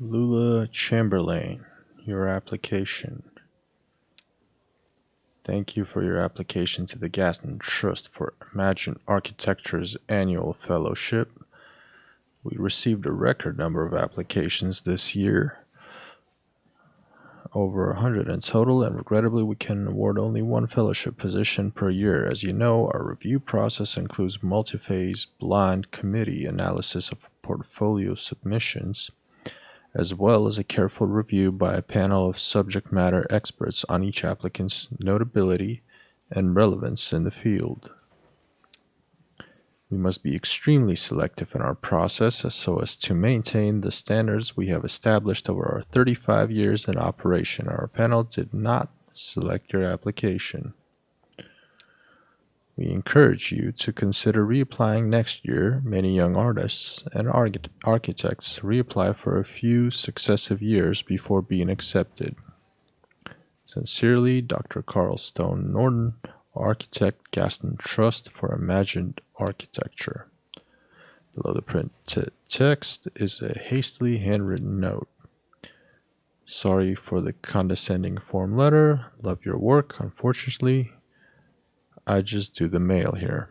Lula Chamberlain, your application. Thank you for your application to the Gaston Trust for Imagine Architecture's annual fellowship. We received a record number of applications this year, over 100 in total, and regrettably we can award only one fellowship position per year. As you know, our review process includes multi-phase blind committee analysis of portfolio submissions, as well as a careful review by a panel of subject matter experts on each applicant's notability and relevance in the field. We must be extremely selective in our process so as to maintain the standards we have established over our 35 years in operation. Our panel did not select your application. We encourage you to consider reapplying next year. Many young artists and architects reapply for a few successive years before being accepted. Sincerely, Dr. Carl Stone Norton, Architect, Gaston Trust for Imagined Architecture. Below the printed text is a hastily handwritten note. Sorry for the condescending form letter. Love your work. Unfortunately, I just do the mail here.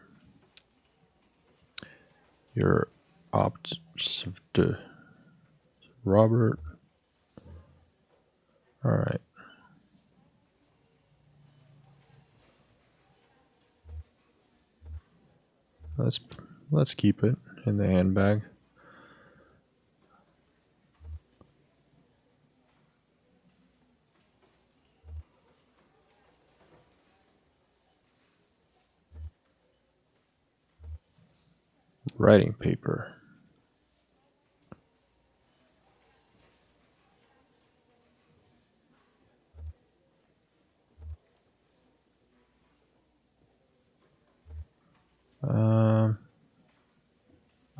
Your opt Robert. All right. Let's keep it in the handbag. Writing paper.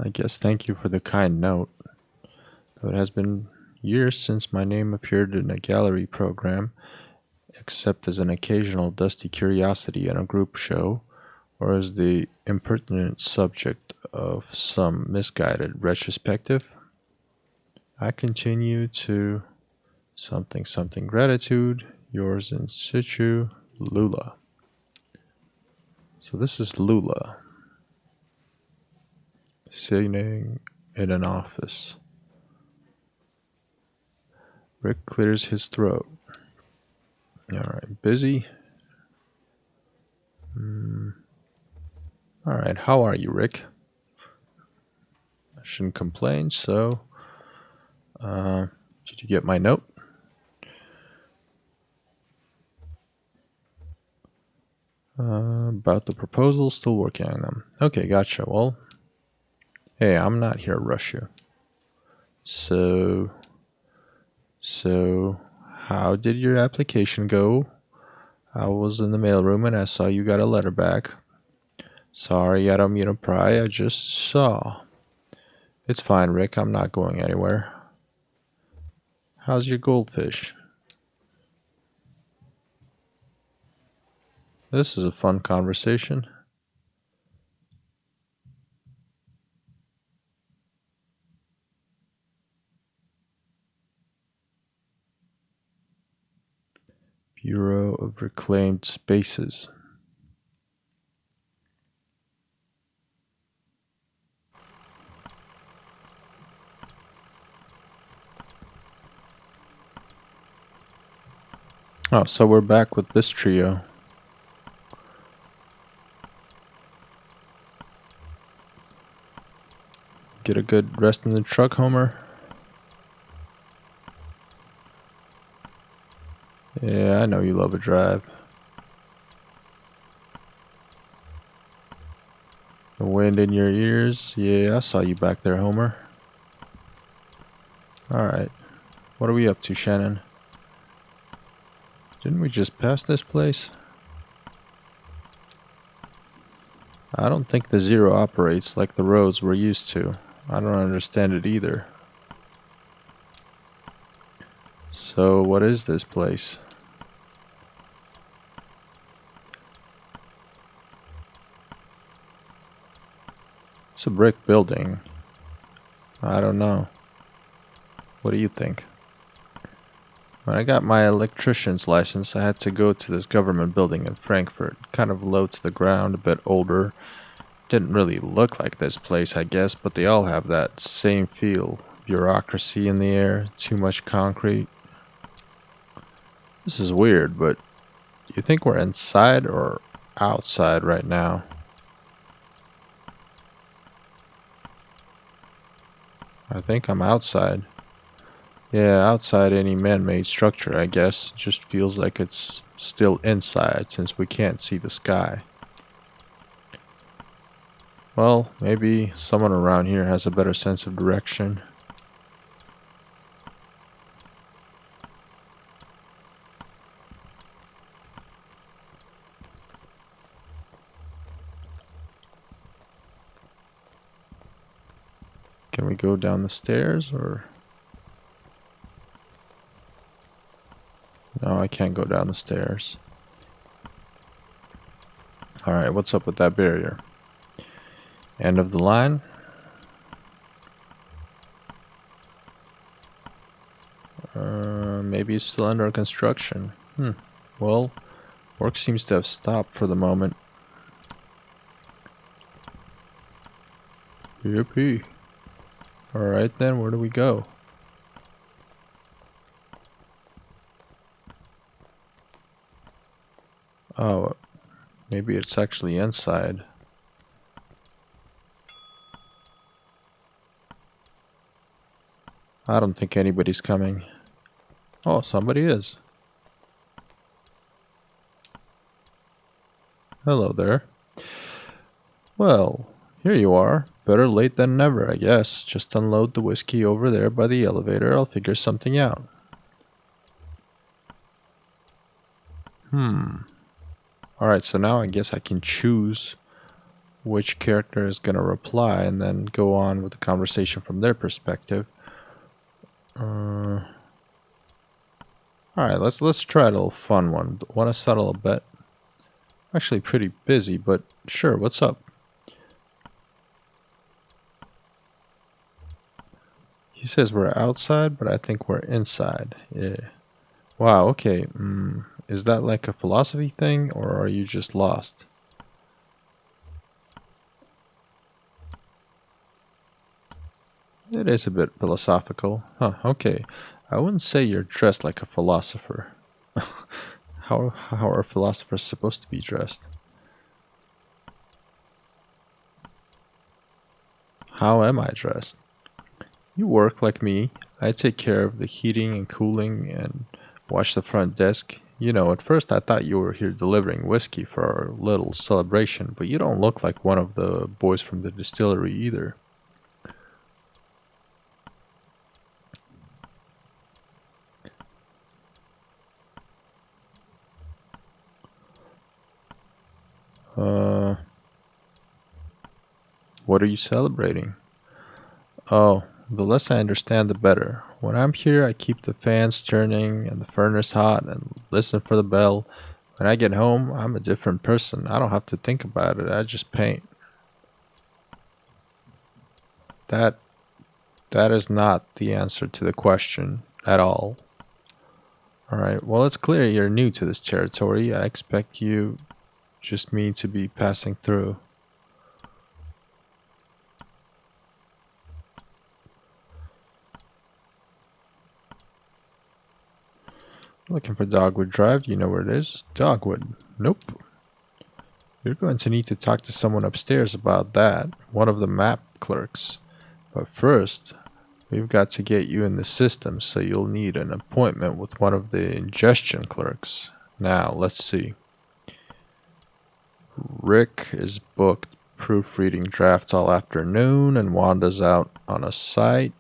I guess thank you for the kind note. Though it has been years since my name appeared in a gallery program, except as an occasional dusty curiosity in a group show, or as the impertinent subject of some misguided retrospective, I continue to something gratitude, yours in situ, Lula. So this is Lula sitting in an office. Rick clears his throat. Alright, busy? Alright, how are you, Rick? I shouldn't complain, so... did you get my note? About the proposal, still working on them. Okay, gotcha. Well, hey, I'm not here to rush you. So, how did your application go? I was in the mailroom and I saw you got a letter back. Sorry, I don't mean to pry, I just saw. It's fine, Rick, I'm not going anywhere. How's your goldfish? This is a fun conversation. Bureau of Reclaimed Spaces. Oh, so we're back with this trio. Get a good rest in the truck, Homer? Yeah, I know you love a drive. The wind in your ears? Yeah, I saw you back there, Homer. Alright. What are we up to, Shannon? Didn't we just pass this place? I don't think the Zero operates like the roads we're used to. I don't understand it either. So, what is this place? It's a brick building. I don't know. What do you think? When I got my electrician's license, I had to go to this government building in Frankfurt. Kind of low to the ground, a bit older. Didn't really look like this place, I guess, but they all have that same feel. Bureaucracy in the air, too much concrete. This is weird, but do you think we're inside or outside right now? I think I'm outside. Yeah, outside any man-made structure, I guess. Just feels like it's still inside since we can't see the sky. Well, maybe someone around here has a better sense of direction. Can we go down the stairs or... No, I can't go down the stairs. Alright, what's up with that barrier? End of the line? Maybe it's still under construction. Well, work seems to have stopped for the moment. Yippee. Alright then, where do we go? Oh, maybe it's actually inside. I don't think anybody's coming. Oh, somebody is. Hello there. Well, here you are. Better late than never, I guess. Just unload the whiskey over there by the elevator. I'll figure something out. Alright, so now I guess I can choose which character is going to reply and then go on with the conversation from their perspective. Alright, let's try a little fun one. Want to settle a bet? Actually pretty busy, but sure, what's up? He says we're outside, but I think we're inside. Yeah. Wow, okay. Is that like a philosophy thing, or are you just lost? It is a bit philosophical. Huh, okay. I wouldn't say you're dressed like a philosopher. How are philosophers supposed to be dressed? How am I dressed? You work like me. I take care of the heating and cooling and watch the front desk. You know, at first I thought you were here delivering whiskey for our little celebration, but you don't look like one of the boys from the distillery either. What are you celebrating? Oh, the less I understand, the better. When I'm here, I keep the fans turning and the furnace hot and listen for the bell. When I get home, I'm a different person. I don't have to think about it. I just paint. That that is not the answer to the question at all. Alright, well, it's clear you're new to this territory. I expect you just me to be passing through. Looking for Dogwood Drive. Do you know where it is? Dogwood. Nope. You're going to need to talk to someone upstairs about that. One of the map clerks. But first, we've got to get you in the system, so you'll need an appointment with one of the ingestion clerks. Now, let's see. Rick is booked proofreading drafts all afternoon, and Wanda's out on a site.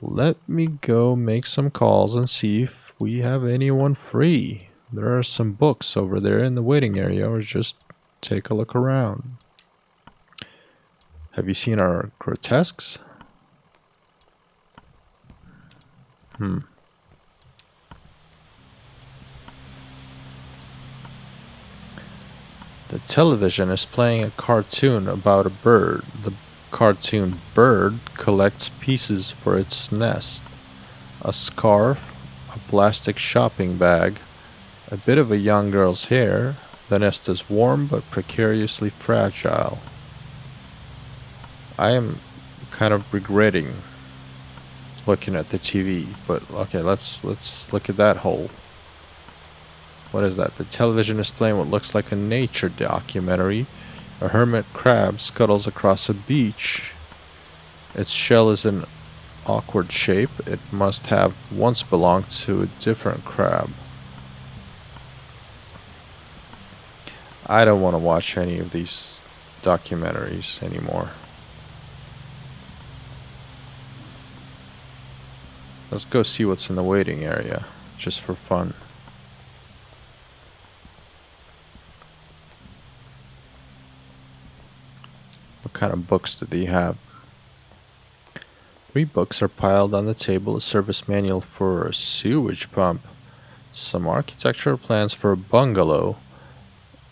Let me go make some calls and see if we have anyone free. There are some books over there in the waiting area, or just take a look around. Have you seen our grotesques? The television is playing a cartoon about a bird. The cartoon bird collects pieces for its nest. A scarf, a plastic shopping bag, a bit of a young girl's hair. The nest is warm but precariously fragile. I am kind of regretting looking at the TV, but okay, let's look at that hole. What is that? The television is playing what looks like a nature documentary. A hermit crab scuttles across a beach. Its shell is an awkward shape. It must have once belonged to a different crab. I don't want to watch any of these documentaries anymore. Let's go see what's in the waiting area, just for fun. What kind of books do they have? 3 books are piled on the table: a service manual for a sewage pump, some architectural plans for a bungalow,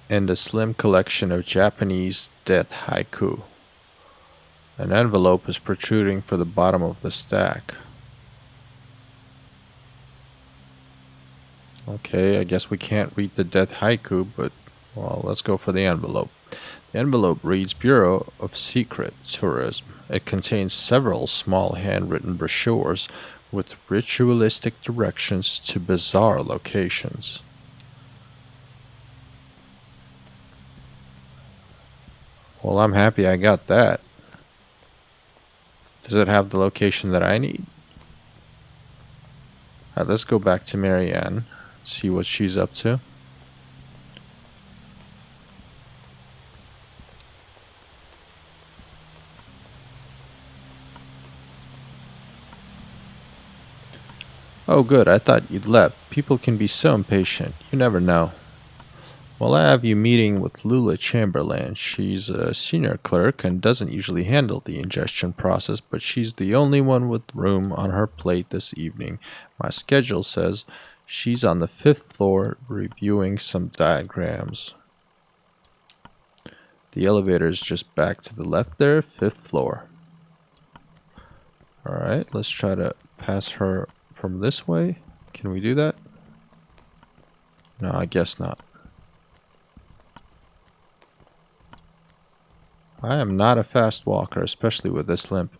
and a slim collection of Japanese death haiku. An envelope is protruding from the bottom of the stack. Okay, I guess we can't read the death haiku, but well, let's go for the envelope. The envelope reads Bureau of Secret Tourism. It contains several small handwritten brochures with ritualistic directions to bizarre locations. Well, I'm happy I got that. Does it have the location that I need? Alright, let's go back to Marianne, see what she's up to. Oh good, I thought you'd left. People can be so impatient. You never know. Well, I have you meeting with Lula Chamberlain. She's a senior clerk and doesn't usually handle the ingestion process, but she's the only one with room on her plate this evening. My schedule says she's on the 5th floor reviewing some diagrams. The elevator is just back to the left there, 5th floor. Alright, let's try to pass her from this way. Can we do that? No, I guess not. I am not a fast walker, especially with this limp.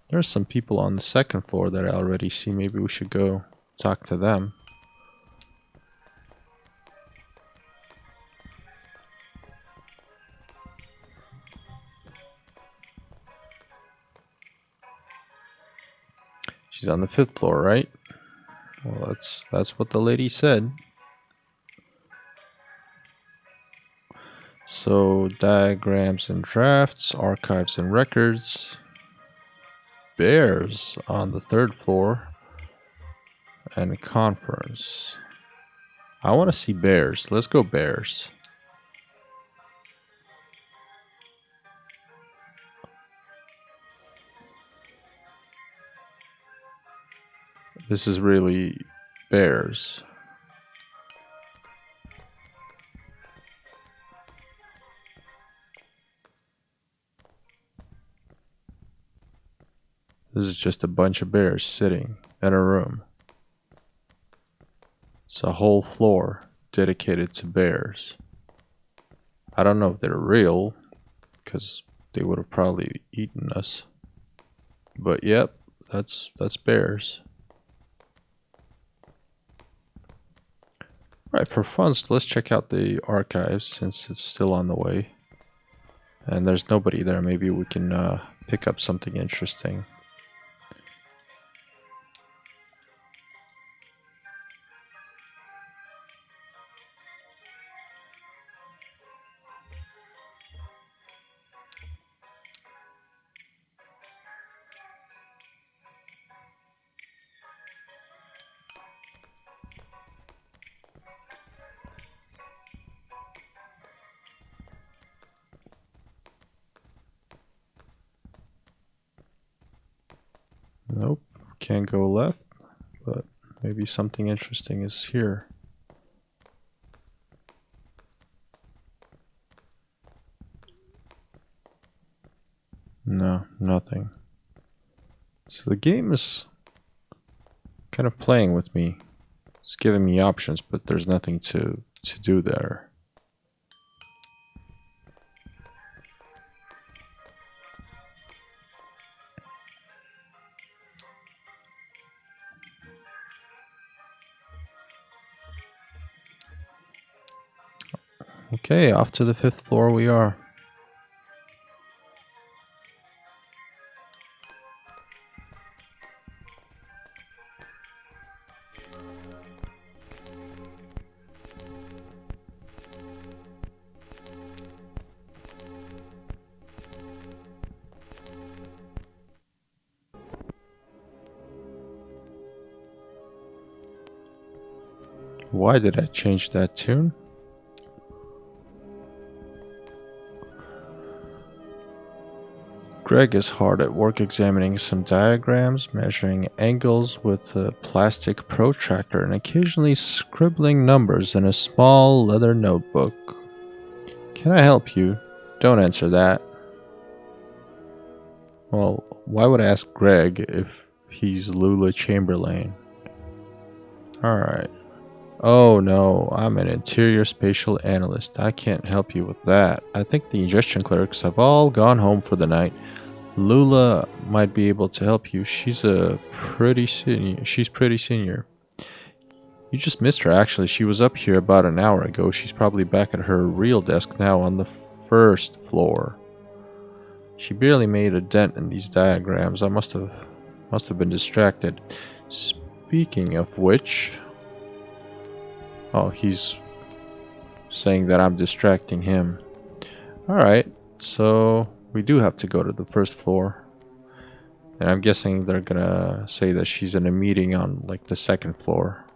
There's some people on the 2nd floor that I already see. Maybe we should go talk to them. She's on the 5th floor, right? Well, that's what the lady said. So, diagrams and drafts, archives and records. Bears on the 3rd floor. And a conference. I want to see bears. Let's go bears. This is really bears. This is just a bunch of bears sitting in a room. It's a whole floor dedicated to bears. I don't know if they're real, because they would have probably eaten us. But yep, that's bears. Right, for fun, so let's check out the archives since it's still on the way. And there's nobody there. Maybe we can pick up something interesting. Nope, can't go left, but maybe something interesting is here. No, nothing. So the game is kind of playing with me. It's giving me options, but there's nothing to do there. Okay, off to the 5th floor we are. Why did I change that tune? Greg is hard at work examining some diagrams, measuring angles with a plastic protractor, and occasionally scribbling numbers in a small leather notebook. Can I help you? Don't answer that. Well, why would I ask Greg if he's Lula Chamberlain? Alright. Oh no, I'm an interior spatial analyst. I can't help you with that. I think the ingestion clerks have all gone home for the night. Lula might be able to help you. She's pretty senior. You just missed her actually. She was up here about an hour ago. She's probably back at her real desk now on the 1st floor. She barely made a dent in these diagrams. I must have been distracted. Speaking of which, oh, he's saying that I'm distracting him. Alright, so we do have to go to the 1st floor. And I'm guessing they're gonna say that she's in a meeting on like the 2nd floor.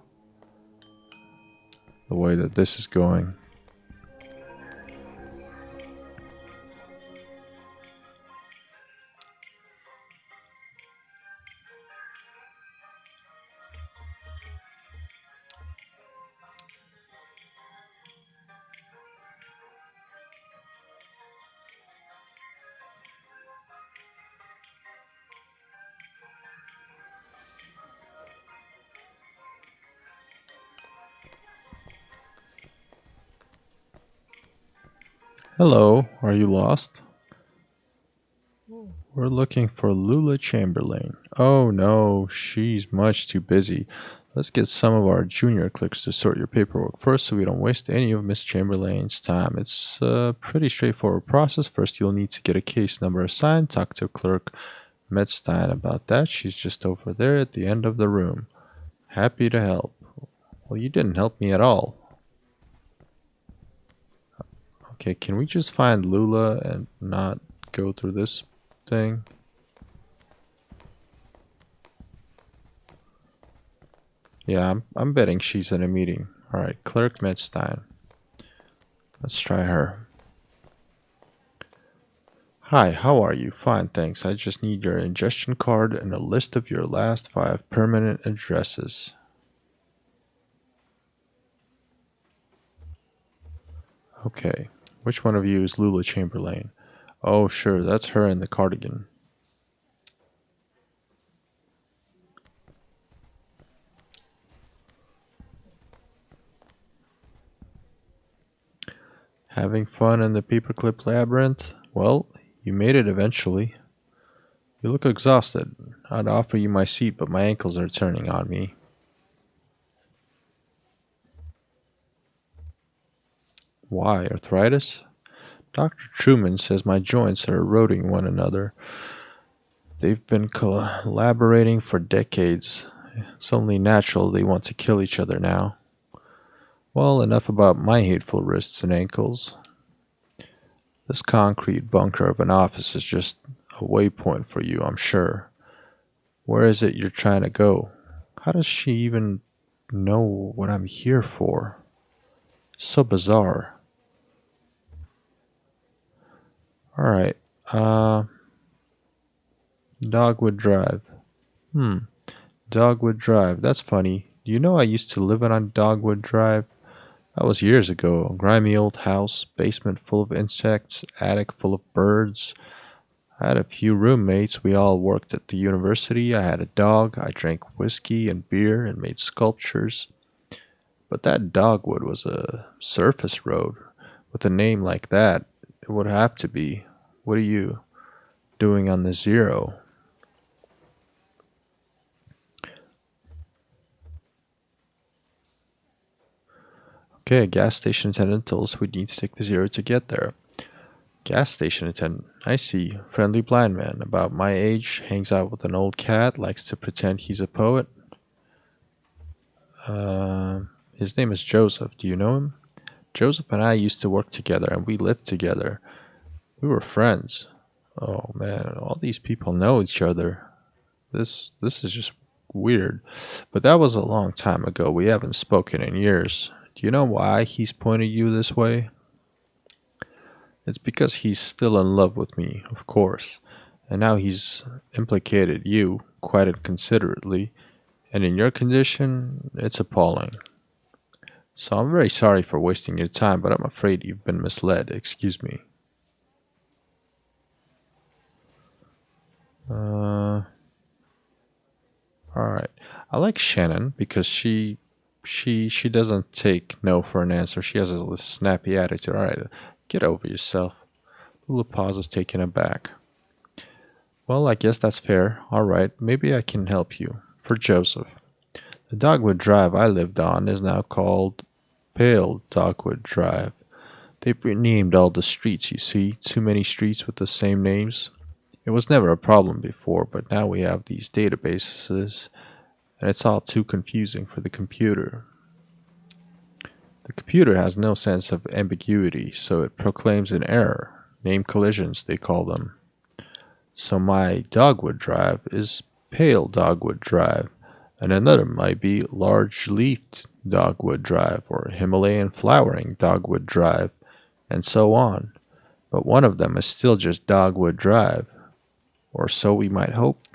The way that this is going. Hello, are you lost? We're looking for Lula Chamberlain. Oh no, she's much too busy. Let's get some of our junior clerks to sort your paperwork first so we don't waste any of Miss Chamberlain's time. It's a pretty straightforward process. First, you'll need to get a case number assigned. Talk to Clerk Medstein about that. She's just over there at the end of the room. Happy to help. Well, you didn't help me at all. Okay, can we just find Lula and not go through this thing? Yeah, I'm betting she's in a meeting. Alright, Clerk Medstein. Let's try her. Hi, how are you? Fine, thanks. I just need your ingestion card and a list of your last 5 permanent addresses. Okay, which one of you is Lula Chamberlain? Oh, sure, that's her in the cardigan. Having fun in the paperclip labyrinth? Well, you made it eventually. You look exhausted. I'd offer you my seat, but my ankles are turning on me. Why, arthritis? Dr. Truman says my joints are eroding one another. They've been collaborating for decades. It's only natural they want to kill each other now. Well, enough about my hateful wrists and ankles. This concrete bunker of an office is just a waypoint for you, I'm sure. Where is it you're trying to go? How does she even know what I'm here for? So bizarre. Alright, Dogwood Drive. Dogwood Drive, that's funny. Do you know I used to live on Dogwood Drive? That was years ago. A grimy old house, basement full of insects, attic full of birds. I had a few roommates. We all worked at the university. I had a dog. I drank whiskey and beer and made sculptures. But that dogwood was a surface road. With a name like that, it would have to be. What are you doing on the zero? Okay, a gas station attendant told us we need to take the zero to get there. Gas station attendant. I see. Friendly blind man, about my age, hangs out with an old cat, likes to pretend he's a poet. His name is Joseph. Do you know him? Joseph and I used to work together and we lived together. We were friends. Oh man, all these people know each other. This is just weird. But that was a long time ago. We haven't spoken in years. Do you know why he's pointed you this way? It's because he's still in love with me, of course. And now he's implicated you quite inconsiderately. And in your condition, it's appalling. So I'm very sorry for wasting your time, but I'm afraid you've been misled. Excuse me. All right. I like Shannon because she doesn't take no for an answer. She has a snappy attitude. All right, get over yourself. Lula pauses, taken aback. Well, I guess that's fair. All right, maybe I can help you. For Joseph, the Dogwood Drive I lived on is now called Pale Dogwood Drive. They've renamed all the streets, you see. Too many streets with the same names. It was never a problem before, but now we have these databases, and it's all too confusing for the computer. The computer has no sense of ambiguity, so it proclaims an error. Name collisions, they call them. So my Dogwood Drive is Pale Dogwood Drive, and another might be Large Leafed Dogwood Drive or Himalayan Flowering Dogwood Drive, and so on. But one of them is still just Dogwood Drive, or so we might hope.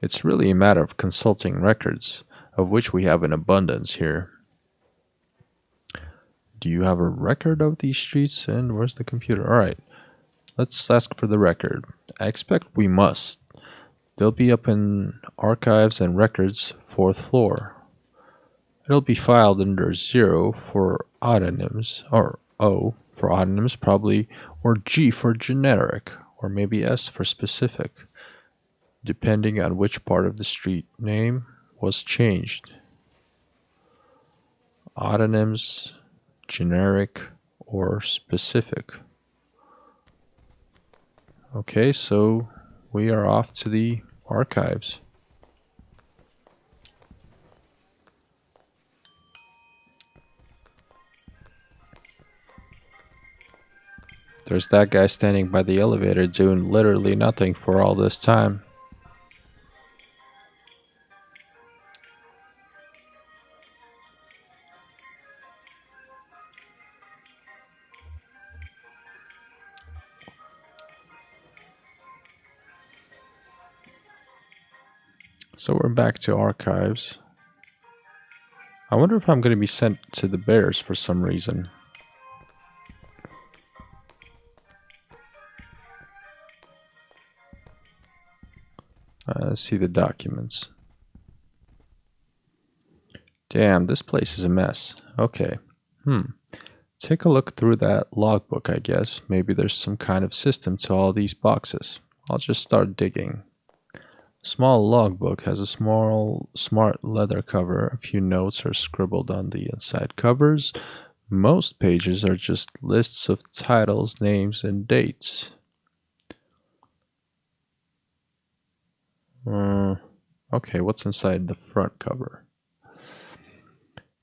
It's really a matter of consulting records, of which we have an abundance here. Do you have a record of these streets, and where's the computer? Alright, let's ask for the record. I expect we must. They'll be up in Archives and Records, 4th floor. It'll be filed under 0 for autonyms, or O for autonyms probably, or G for generic, or maybe S for specific, depending on which part of the street name was changed. Autonyms, generic, or specific. Okay, so we are off to the archives. There's that guy standing by the elevator doing literally nothing for all this time. So we're back to archives. I wonder if I'm going to be sent to the bears for some reason. Let's see the documents. Damn, this place is a mess. Okay. Take a look through that logbook, I guess. Maybe there's some kind of system to all these boxes. I'll just start digging. Small logbook has a small, smart leather cover. A few notes are scribbled on the inside covers. Most pages are just lists of titles, names, and dates. Okay, what's inside the front cover?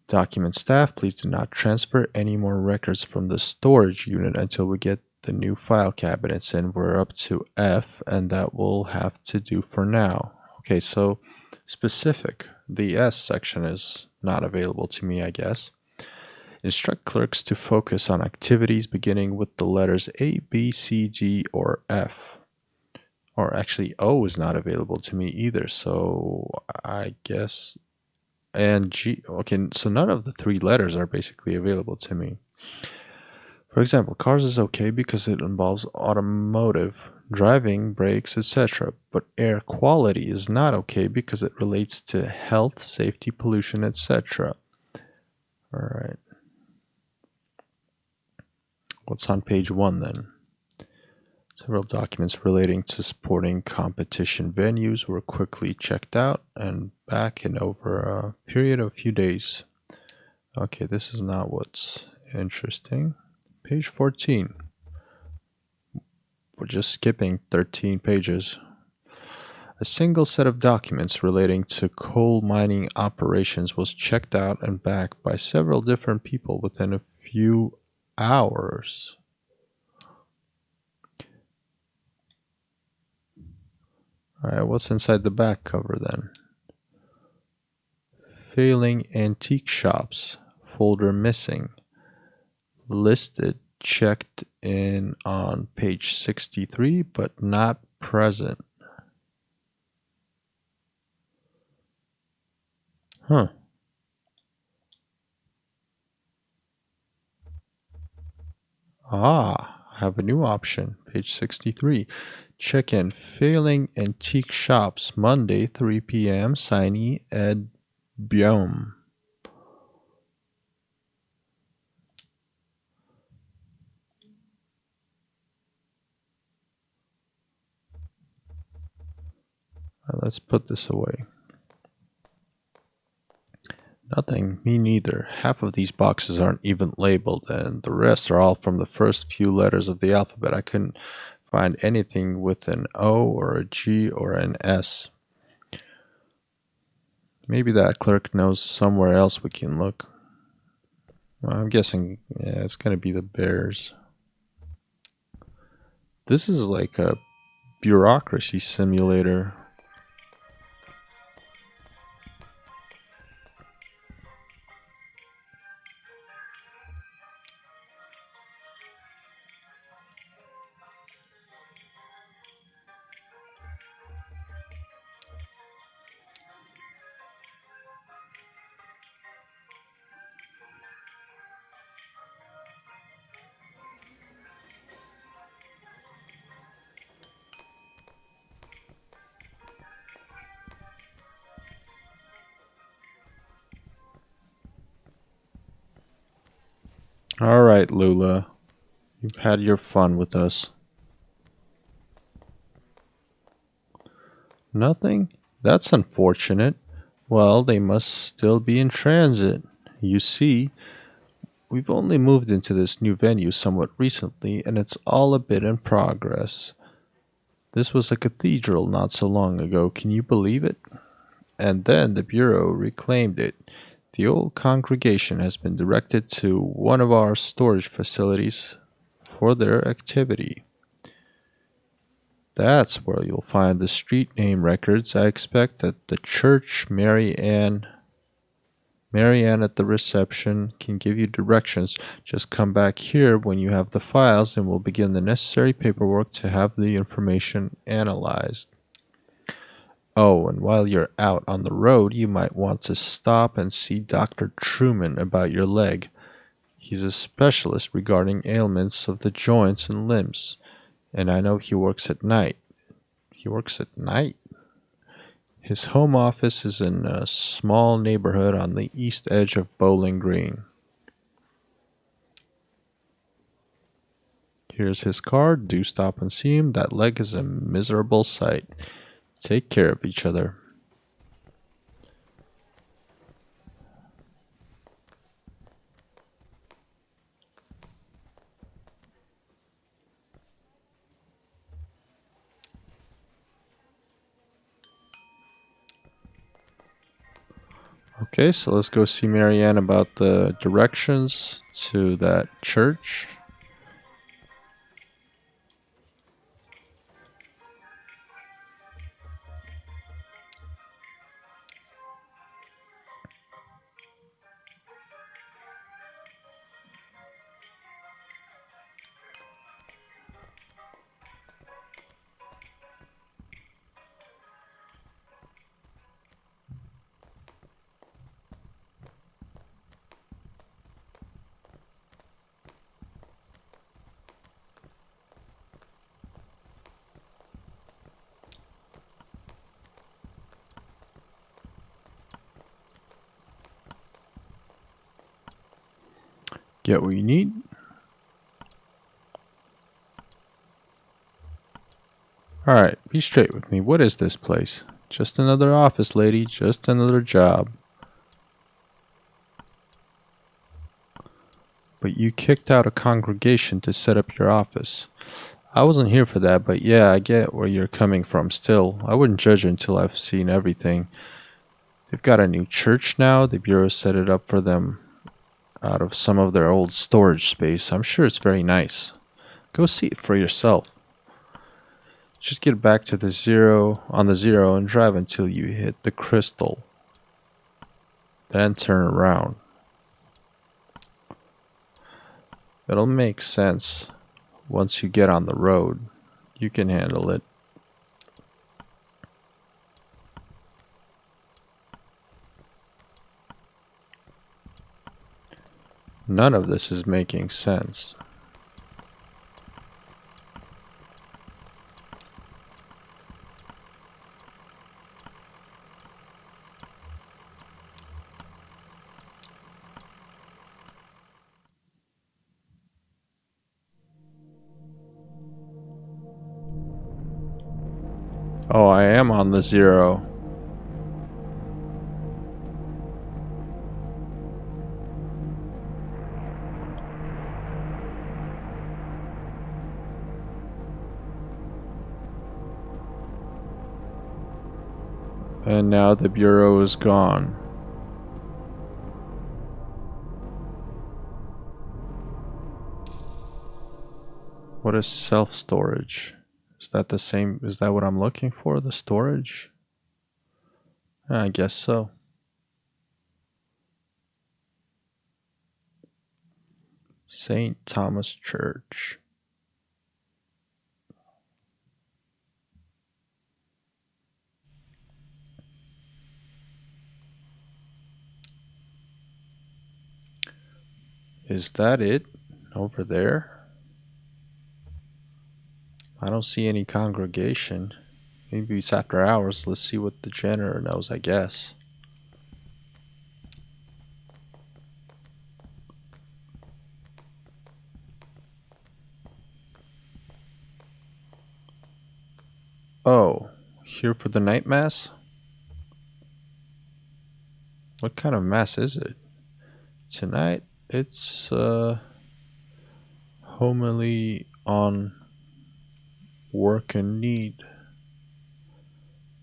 Document staff, please do not transfer any more records from the storage unit until we get the new file cabinets in. We're up to F, and that will have to do for now. Okay, so specific. The S section is not available to me, I guess. Instruct clerks to focus on activities beginning with the letters A, B, C, D, or F. Or actually, O is not available to me either, so I guess... And G. Okay, so none of the 3 letters are basically available to me. For example, cars is okay because it involves automotive, driving, brakes, etc. But air quality is not okay because it relates to health, safety, pollution, etc. Alright, what's on page 1 then? Several documents relating to sporting competition venues were quickly checked out and back in over a period of a few days. Okay, this is not what's interesting. Page 14. We're just skipping 13 pages. A single set of documents relating to coal mining operations was checked out and back by several different people within a few hours. Alright, what's inside the back cover then? Failing antique shops. Folder missing. Listed, checked in on page 63, but not present. Huh. Ah, I have a new option. Page 63. Check in failing antique shops Monday 3 p.m. Signee Ed Biom. Let's put this away. Nothing, me neither. Half of these boxes aren't even labeled, and the rest are all from the first few letters of the alphabet. I couldn't find anything with an O or a G or an S. Maybe that clerk knows somewhere else we can look. Well, I'm guessing it's going to be the Bears. This is like a bureaucracy simulator. All right, Lula. You've had your fun with us. Nothing? That's unfortunate. Well, they must still be in transit. You see, we've only moved into this new venue somewhat recently, and it's all a bit in progress. This was a cathedral not so long ago, can you believe it? And then the Bureau reclaimed it. The old congregation has been directed to one of our storage facilities for their activity. That's where you'll find the street name records. I expect that the church Mary Ann at the reception can give you directions. Just come back here when you have the files and we'll begin the necessary paperwork to have the information analyzed. Oh, and while you're out on the road, you might want to stop and see Dr. Truman about your leg. He's a specialist regarding ailments of the joints and limbs, and I know he works at night. He works at night? His home office is in a small neighborhood on the east edge of Bowling Green. Here's his card. Do stop and see him. That leg is a miserable sight. Take care of each other. Okay, so let's go see Marianne about the directions to that church. Get what you need. Alright, be straight with me. What is this place? Just another office, lady. Just another job. But you kicked out a congregation to set up your office. I wasn't here for that, but yeah, I get where you're coming from still. I wouldn't judge until I've seen everything. They've got a new church now. The Bureau set it up for them out of some of their old storage space. I'm sure it's very nice. Go see it for yourself. Just get back to the zero and drive until you hit the crystal. Then turn around. It'll make sense once you get on the road. You can handle it. None of this is making sense. Oh, I am on the zero. And now the Bureau is gone. What is self-storage? Is that the same? Is that what I'm looking for? The storage? I guess so. St. Thomas Church. Is that it? Over there? I don't see any congregation. Maybe it's after hours. Let's see what the janitor knows, I guess. Oh, here for the night mass? What kind of mass is it? Tonight, it's homily on work and need.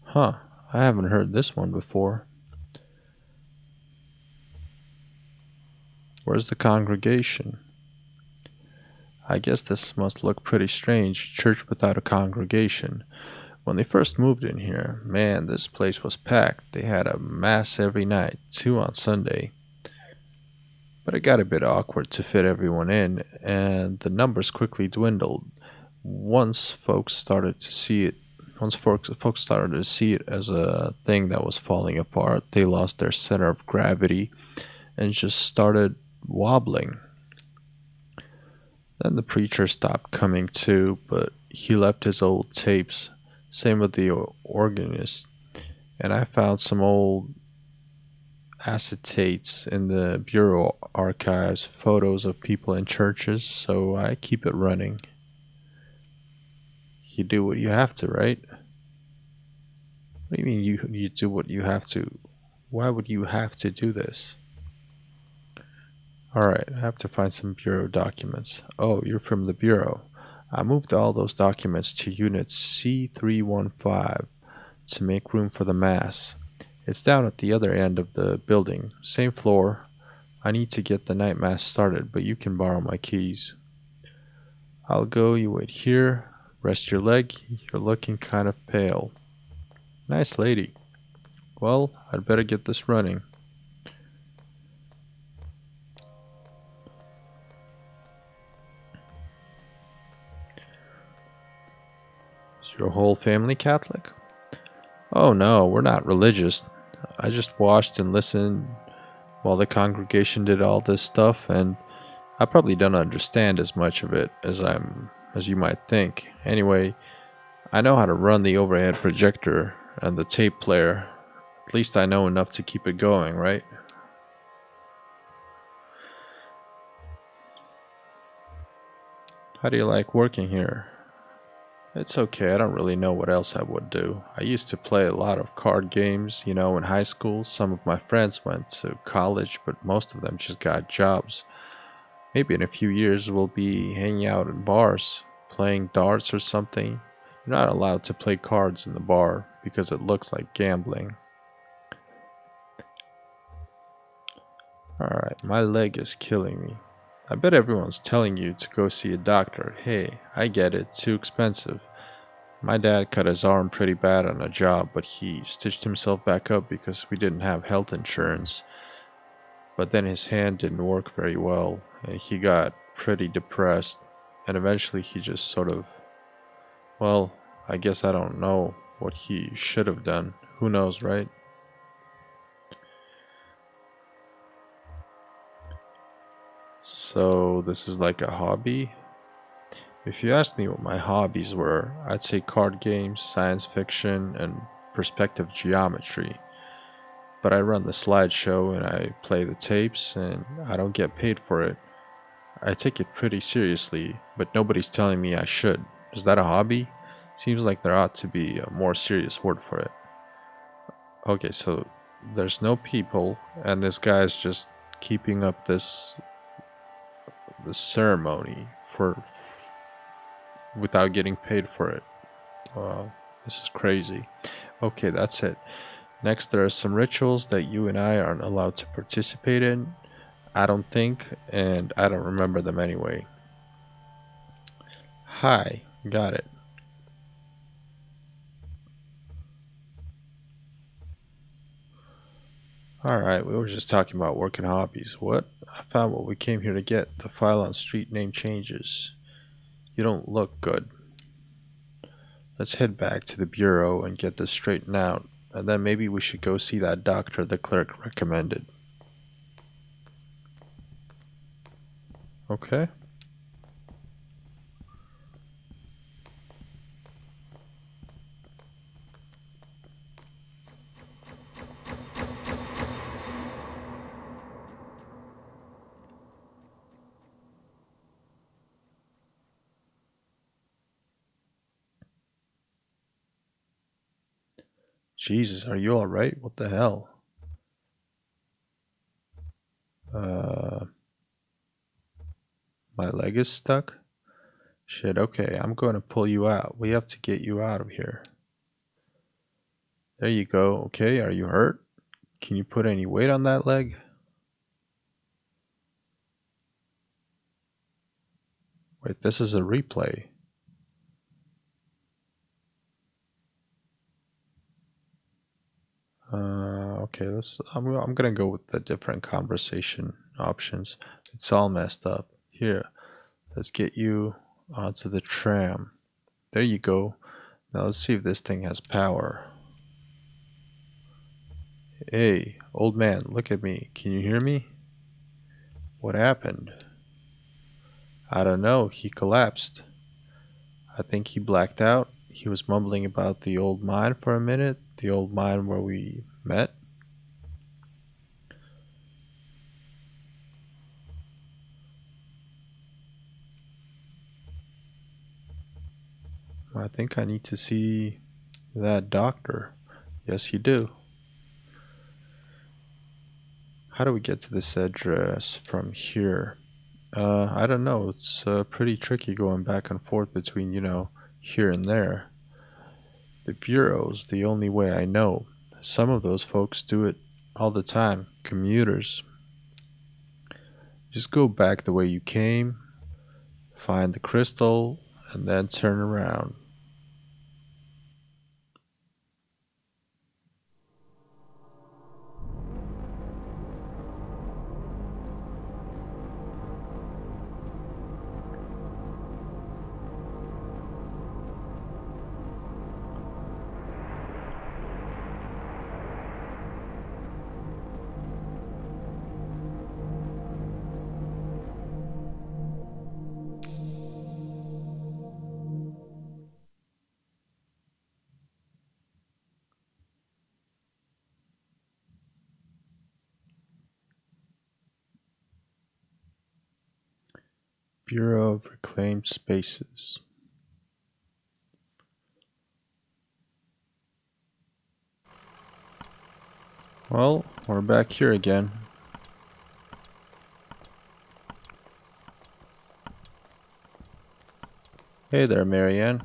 Huh, I haven't heard this one before. Where's the congregation? I guess this must look pretty strange, church without a congregation. When they first moved in here, man, this place was packed. They had a mass every night, 2 on Sunday. But it got a bit awkward to fit everyone in, and the numbers quickly dwindled. Once folks started to see it as a thing that was falling apart, they lost their center of gravity and just started wobbling. Then the preacher stopped coming too, but he left his old tapes. Same with the organist. And I found some old acetates in the Bureau archives, photos of people in churches, so I keep it running. You do what you have to, right? What do you mean you do what you have to? Why would you have to do this? Alright, I have to find some Bureau documents. Oh, you're from the Bureau. I moved all those documents to Unit C315 to make room for the mass. It's down at the other end of the building, same floor. I need to get the night mass started, but you can borrow my keys. I'll go, you wait here, rest your leg, you're looking kind of pale. Nice lady. Well, I'd better get this running. Is your whole family Catholic? Oh no, we're not religious. I just watched and listened while the congregation did all this stuff, and I probably don't understand as much of it as you might think. Anyway, I know how to run the overhead projector and the tape player. At least I know enough to keep it going, right? How do you like working here? It's okay, I don't really know what else I would do. I used to play a lot of card games, in high school. Some of my friends went to college, but most of them just got jobs. Maybe in a few years we'll be hanging out in bars, playing darts or something. You're not allowed to play cards in the bar because it looks like gambling. Alright, my leg is killing me. I bet everyone's telling you to go see a doctor. Hey, I get it, too expensive. My dad cut his arm pretty bad on a job, but he stitched himself back up because we didn't have health insurance. But then his hand didn't work very well, and he got pretty depressed, and eventually he just sort of, well, I guess I don't know what he should have done. Who knows, right? So, this is like a hobby? If you asked me what my hobbies were, I'd say card games, science fiction, and perspective geometry. But I run the slideshow and I play the tapes and I don't get paid for it. I take it pretty seriously, but nobody's telling me I should. Is that a hobby? Seems like there ought to be a more serious word for it. Okay, so there's no people and this guy's just keeping up this ceremony for without getting paid for it. Wow, this is crazy. Okay, that's it. Next, there are some rituals that you and I aren't allowed to participate in. I don't think, and I don't remember them anyway. Hi, got it. Alright, we were just talking about work and hobbies. What? I found what we came here to get. The file on street name changes. You don't look good. Let's head back to the bureau and get this straightened out. And then maybe we should go see that doctor the clerk recommended. Okay. Jesus, are you alright? What the hell? Uh, my leg is stuck? Shit, okay, I'm going to pull you out. We have to get you out of here. There you go. Okay, are you hurt? Can you put any weight on that leg? Wait, this is a replay. Okay, I'm gonna go with the different conversation options. It's all messed up. Here, let's get you onto the tram. There you go. Now let's see if this thing has power. Hey, old man, look at me. Can you hear me? What happened? I don't know. He collapsed. I think he blacked out. He was mumbling about the old mine for a minute. The old mine where we met. I think I need to see that doctor. Yes, you do. How do we get to this address from here? I don't know. It's pretty tricky going back and forth between, here and there. The bureau's the only way I know. Some of those folks do it all the time. Commuters. Just go back the way you came, find the crystal, and then turn around. Bureau of Reclaimed Spaces. Well, we're back here again. Hey there, Marianne.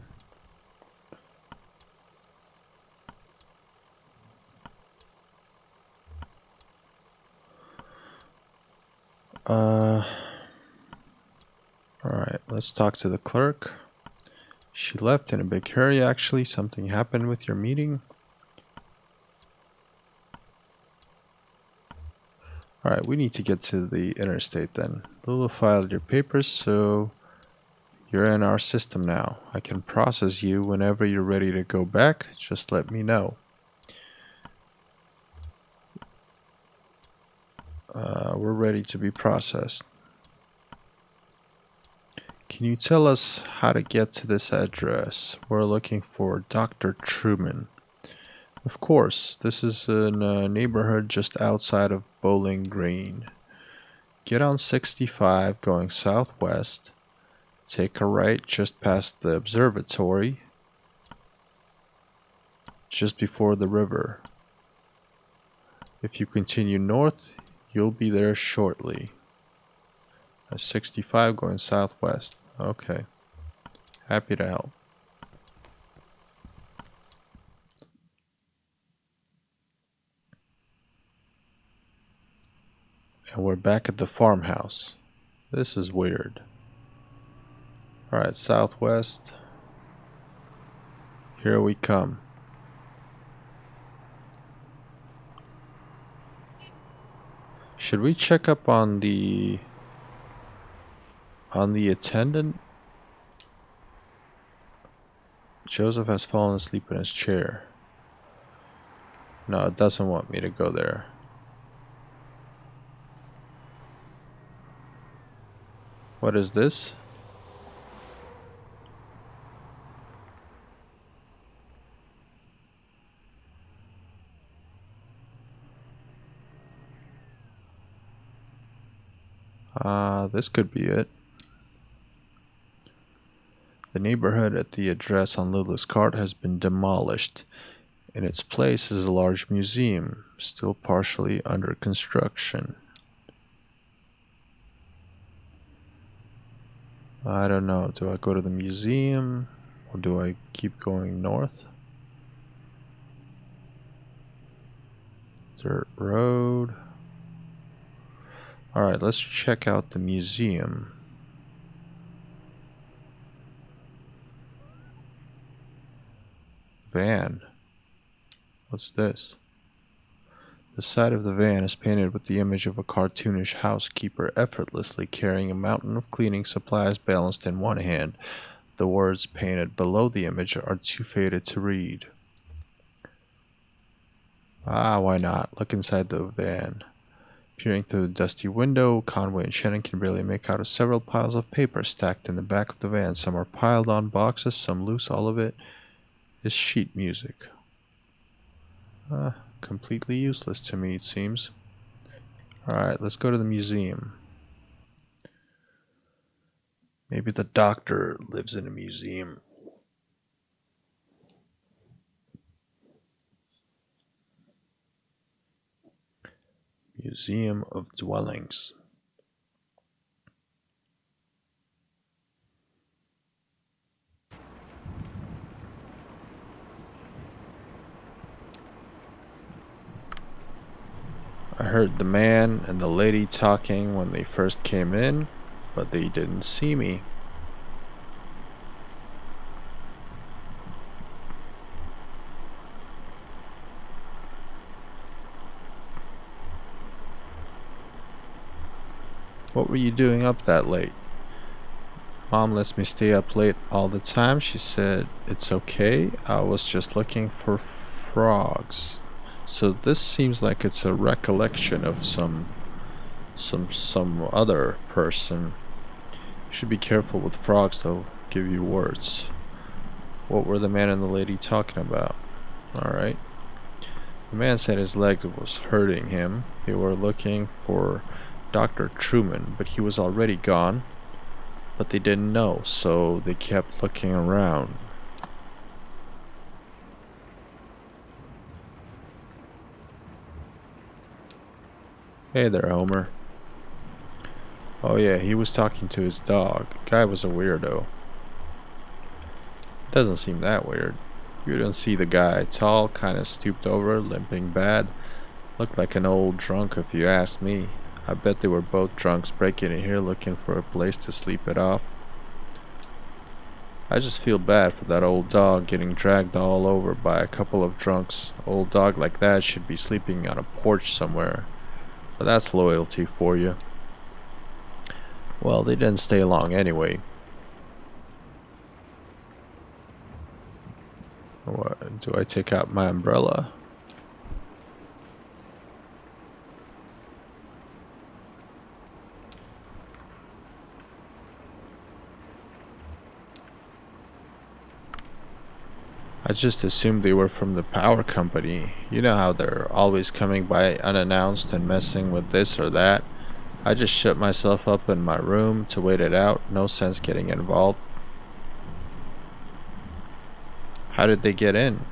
Alright, let's talk to the clerk. She left in a big hurry, actually. Something happened with your meeting. Alright, we need to get to the interstate then. Lulu filed your papers, so you're in our system now. I can process you whenever you're ready to go back. Just let me know. We're ready to be processed. Can you tell us how to get to this address? We're looking for Dr. Truman. Of course, this is in a neighborhood just outside of Bowling Green. Get on 65 going southwest. Take a right just past the observatory, just before the river. If you continue north, you'll be there shortly. 65 going southwest. Okay. Happy to help. And we're back at the farmhouse. This is weird. Alright, southwest. Here we come. Should we check up on the attendant? Joseph has fallen asleep in his chair. No, it doesn't want me to go there. What is this? This could be it. The neighborhood at the address on Lula's card has been demolished. In its place is a large museum, still partially under construction. I don't know, do I go to the museum or do I keep going north? Dirt road. Alright, let's check out the museum. Van. What's this? The side of the van is painted with the image of a cartoonish housekeeper effortlessly carrying a mountain of cleaning supplies balanced in one hand. The words painted below the image are too faded to read. Why not? Look inside the van. Peering through the dusty window, Conway and Shannon can barely make out several piles of paper stacked in the back of the van. Some are piled on boxes, some loose. All of it is sheet music. Completely useless to me, it seems. Alright, let's go to the museum. Maybe the doctor lives in a museum. Museum of Dwellings. I heard the man and the lady talking when they first came in, but they didn't see me. What were you doing up that late? Mom lets me stay up late all the time. She said it's okay. I was just looking for frogs. So this seems like it's a recollection of some other person. You should be careful with frogs, they'll give you words. What were the man and the lady talking about? Alright. The man said his leg was hurting him. They were looking for Dr. Truman, but he was already gone. but they didn't know, so they kept looking around. Hey there, Homer. Oh yeah, he was talking to his dog. Guy was a weirdo. Doesn't seem that weird. You don't see the guy, tall, kinda stooped over, limping bad. Looked like an old drunk if you ask me. I bet they were both drunks breaking in here looking for a place to sleep it off. I just feel bad for that old dog getting dragged all over by a couple of drunks. Old dog like that should be sleeping on a porch somewhere. But that's loyalty for you. Well, they didn't stay long anyway. What, do I take out my umbrella? I just assumed they were from the power company. You know how they're always coming by unannounced and messing with this or that. I just shut myself up in my room to wait it out. No sense getting involved. How did they get in?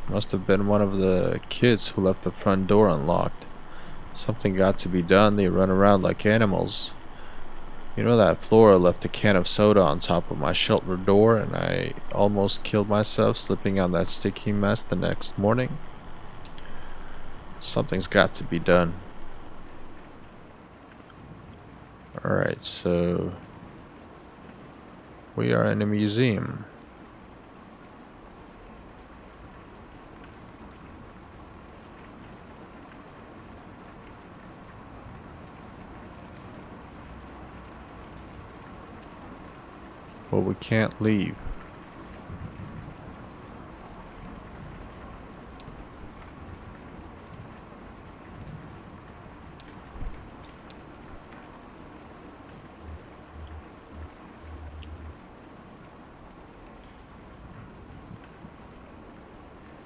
Must have been one of the kids who left the front door unlocked. Something got to be done. They run around like animals. You know that Flora left a can of soda on top of my shelter door and I almost killed myself slipping on that sticky mess the next morning? Something's got to be done. Alright, so we are in a museum. But we can't leave.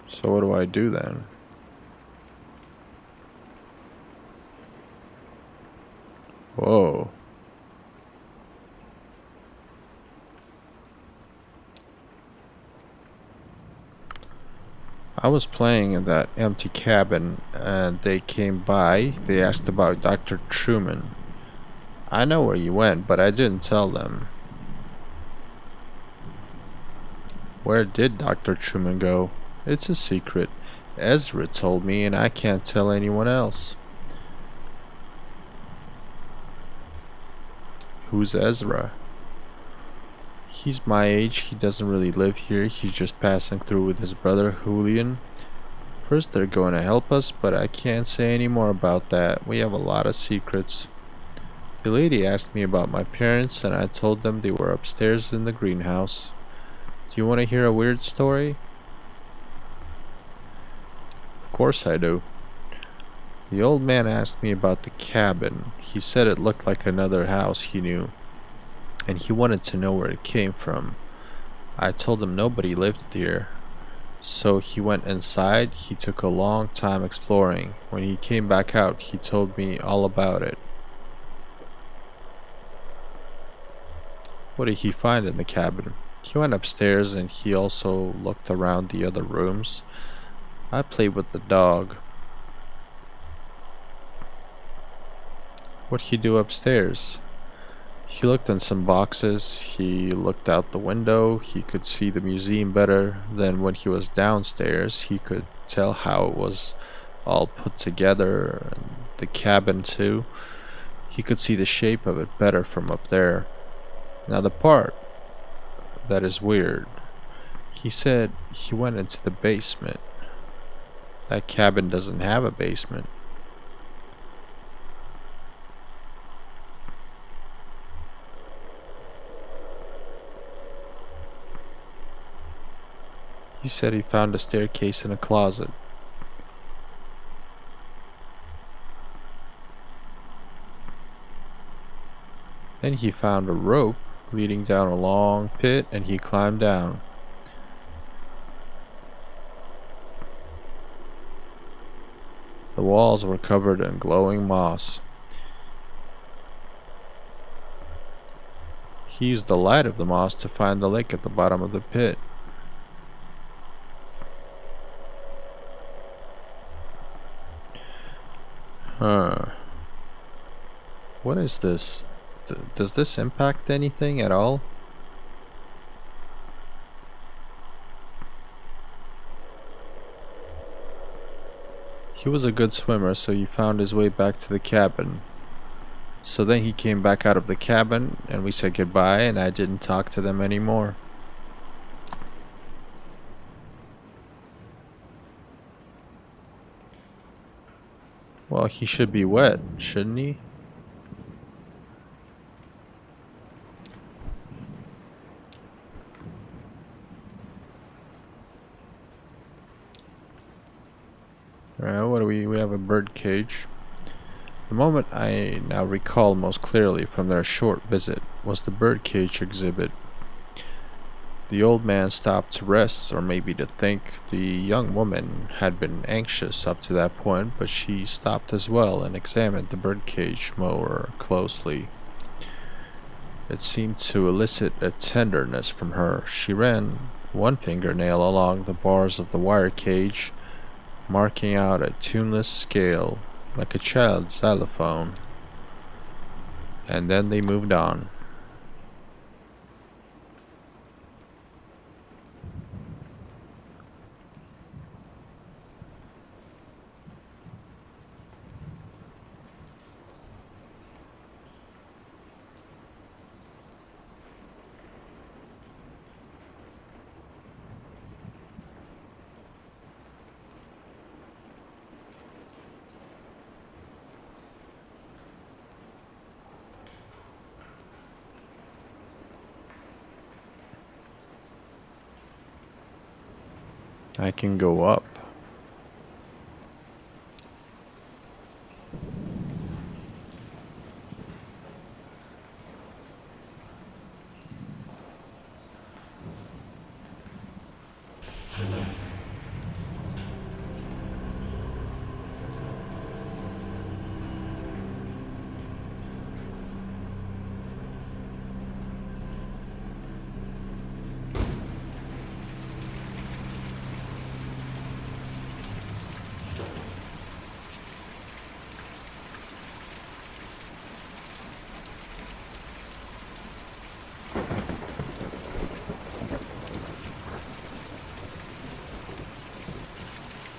So what do I do then? Whoa. I was playing in that empty cabin and they came by. They asked about Dr. Truman. I know where you went, but I didn't tell them. Where did Dr. Truman go? It's a secret. Ezra told me and I can't tell anyone else. Who's Ezra? He's my age, he doesn't really live here, he's just passing through with his brother Julian. First they're going to help us, but I can't say any more about that. We have a lot of secrets. The lady asked me about my parents and I told them they were upstairs in the greenhouse. Do you want to hear a weird story? Of course I do. The old man asked me about the cabin. He said it looked like another house he knew, and he wanted to know where it came from. I told him nobody lived here. So he went inside. He took a long time exploring. When he came back out, he told me all about it. What did he find in the cabin? He went upstairs and he also looked around the other rooms. I played with the dog. What'd he do upstairs? He looked in some boxes, he looked out the window, he could see the museum better than when he was downstairs. He could tell how it was all put together, and the cabin too. He could see the shape of it better from up there. Now the part that is weird, he said he went into the basement. That cabin doesn't have a basement. He said he found a staircase in a closet. Then he found a rope leading down a long pit and he climbed down. The walls were covered in glowing moss. He used the light of the moss to find the lake at the bottom of the pit. Huh. What is this? Does this impact anything at all? He was a good swimmer, so he found his way back to the cabin. So then he came back out of the cabin, and we said goodbye, and I didn't talk to them anymore. Well, he should be wet, shouldn't he? Alright, what do we have a bird cage. The moment I now recall most clearly from their short visit was the birdcage exhibit. The old man stopped to rest, or maybe to think. The young woman had been anxious up to that point, but she stopped as well and examined the birdcage more closely. It seemed to elicit a tenderness from her. She ran one fingernail along the bars of the wire cage, marking out a tuneless scale like a child's xylophone. And then they moved on. I can go up.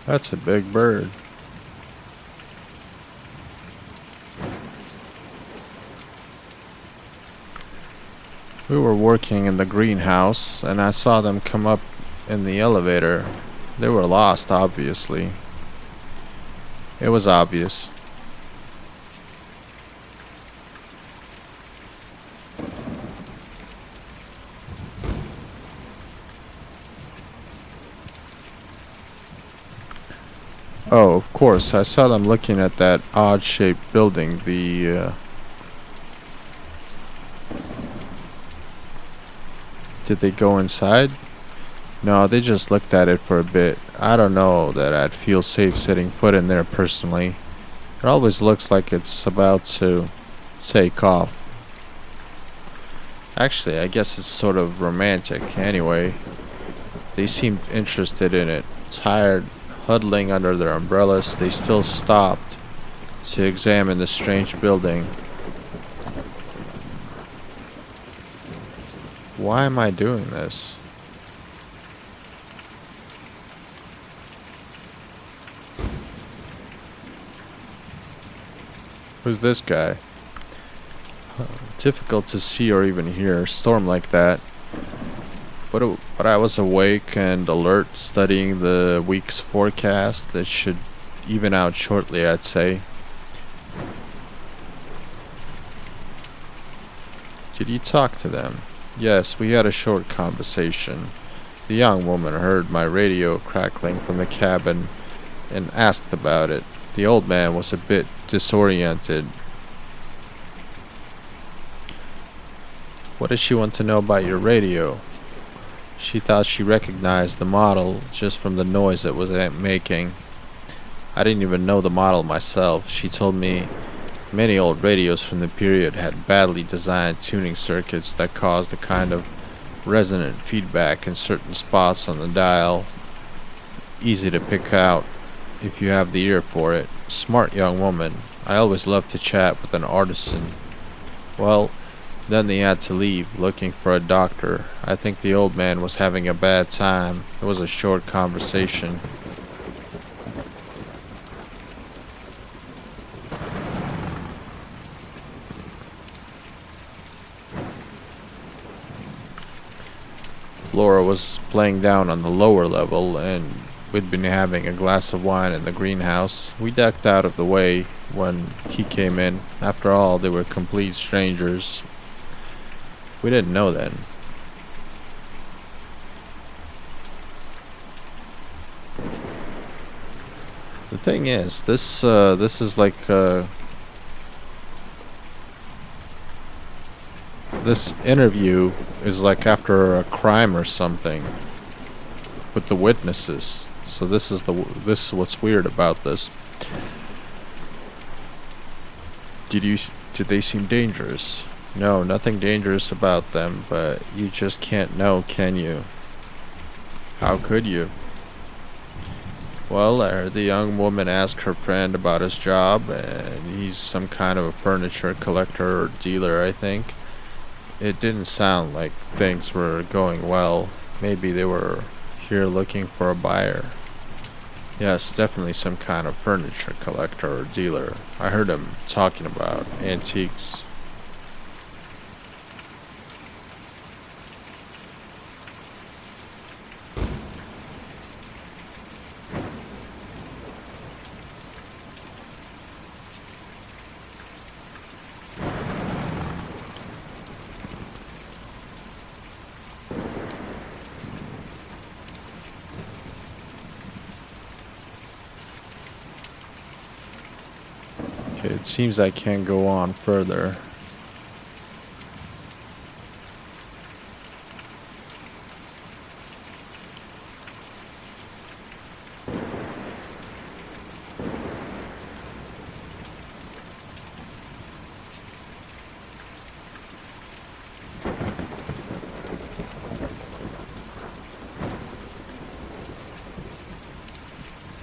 That's a big bird. We were working in the greenhouse, and I saw them come up in the elevator. They were lost, obviously. It was obvious. Oh, of course, I saw them looking at that odd-shaped building, Did they go inside? No, they just looked at it for a bit. I don't know that I'd feel safe setting foot in there personally. It always looks like it's about to take off. Actually, I guess it's sort of romantic anyway. They seemed interested in it. Tired, huddling under their umbrellas, they still stopped to examine the strange building. Why am I doing this? Who's this guy? Difficult to see or even hear a storm like that. But I was awake and alert, studying the week's forecast. That should even out shortly, I'd say. Did you talk to them? Yes, we had a short conversation. The young woman heard my radio crackling from the cabin and asked about it. The old man was a bit disoriented. What does she want to know about your radio? She thought she recognized the model just from the noise it was making. I didn't even know the model myself. She told me Many old radios from the period had badly designed tuning circuits that caused a kind of resonant feedback in certain spots on the dial, easy to pick out if you have the ear for it. Smart young woman. I always loved to chat with an artisan. Well, then they had to leave, looking for a doctor. I think the old man was having a bad time. It was a short conversation. Laura was playing down on the lower level, and we'd been having a glass of wine in the greenhouse. We ducked out of the way when he came in. After all, they were complete strangers. We didn't know then. The thing is, this is like this interview is like after a crime or something with the witnesses. So this is what's weird about this. Did they seem dangerous? No, nothing dangerous about them, but you just can't know, can you? How could you? Well, I heard the young woman ask her friend about his job, and he's some kind of a furniture collector or dealer, I think. It didn't sound like things were going well. Maybe they were here looking for a buyer. Yes, definitely some kind of furniture collector or dealer. I heard him talking about antiques. Okay, it seems I can't go on further.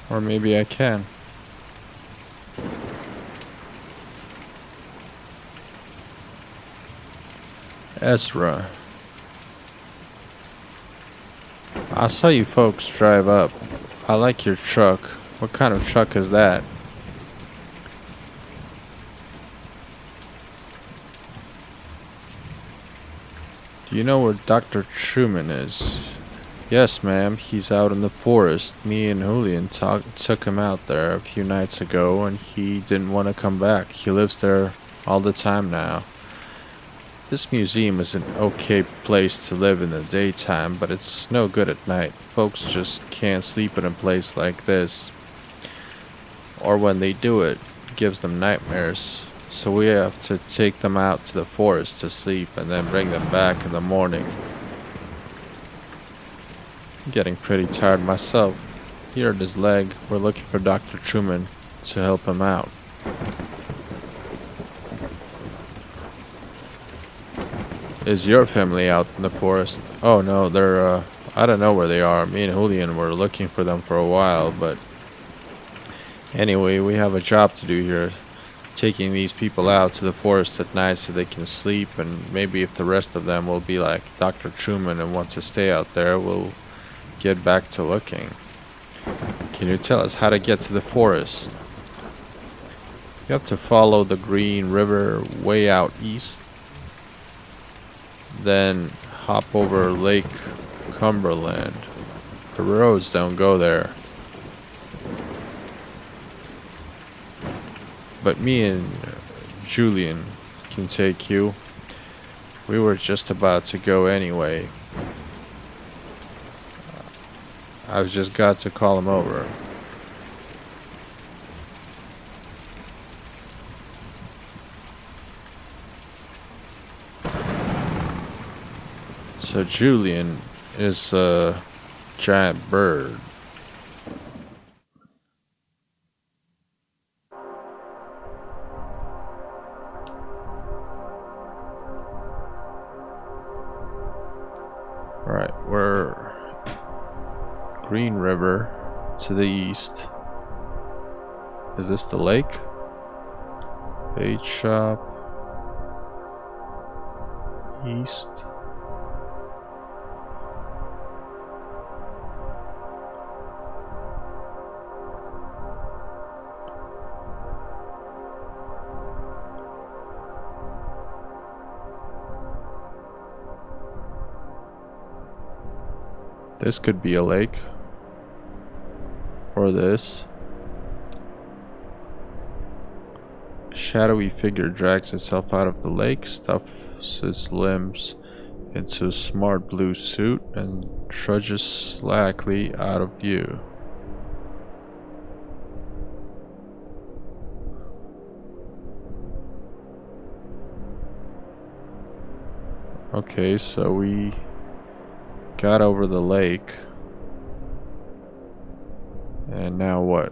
Or maybe I can. Ezra. I saw you folks drive up. I like your truck. What kind of truck is that? Do you know where Dr. Truman is? Yes, ma'am. He's out in the forest. Me and Julian took him out there a few nights ago, and he didn't want to come back. He lives there all the time now. This museum is an okay place to live in the daytime, but it's no good at night. Folks just can't sleep in a place like this. Or when they do, it gives them nightmares. So we have to take them out to the forest to sleep and then bring them back in the morning. I'm getting pretty tired myself. He hurt his leg. We're looking for Dr. Truman to help him out. Is your family out in the forest? Oh no, they're I don't know where they are. Me and Julian were looking for them for a while, but anyway, we have a job to do here. Taking these people out to the forest at night so they can sleep, and maybe if the rest of them will be like Dr. Truman and want to stay out there, we'll get back to looking. Can you tell us how to get to the forest? You have to follow the Green River way out east. Then hop over Lake Cumberland. The roads don't go there. But me and Julian can take you. We were just about to go anyway. I've just got to call him over. So Julian is a giant bird. Alright, we're Green River to the east. Is this the lake? Bait shop. East. This could be a lake. Or this. Shadowy figure drags itself out of the lake, stuffs its limbs into a smart blue suit, and trudges slackly out of view. Okay, so we got over the lake. And now what?